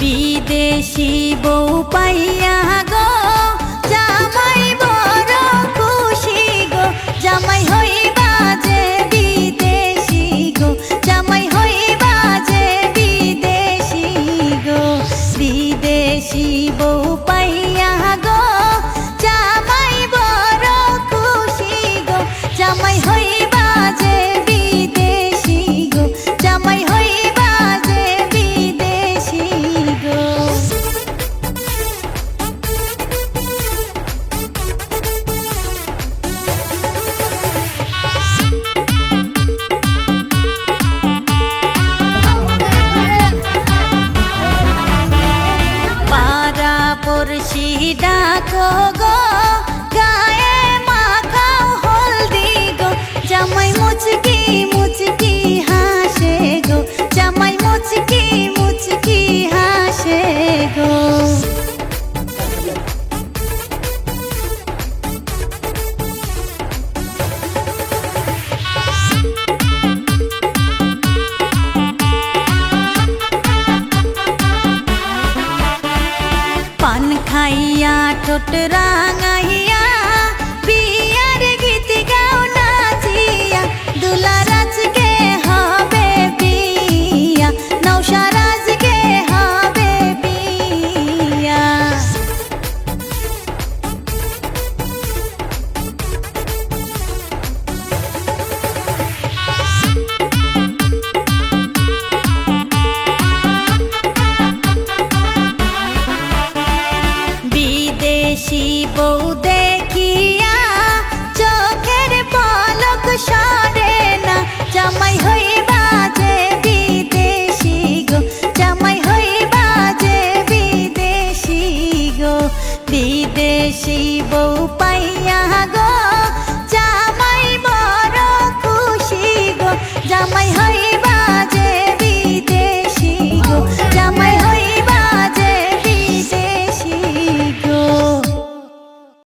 বিদেশি বউ পাইয়া গো জামাই বড় খুশি গো, জামাই হইবা যে বিদেশি গো, জামাই হইবা যে বিদেশি গো। বিদেশি বউ পাইয়া গো জামাই বড় খুশি গো, জামাই হইবা যে বিদেশি গো, জামাই হইবা যে বিদেশি গো। পাড়া পড়শি ডাকো গো গায়ে মাখাও হলদি গো, জামাই মুচকি মুচকি হাসে গো, জামাই মুচকি মুচকি হাসে গো। পান খাইয়া ঠোঁট রাঙাইয়া বিয়ার গীত গাও নাচিয়া, দুলারাজকে হবে বিয়া, নৌসারাজকে হবে বিয়া। বিদেশি বউ দেখিয়া চোখের পলক সরে না, জামাই হইবা যে বিদেশি গো, জামাই হইবা যে বিদেশি গো। বিদেশি বউ পাইয়া গো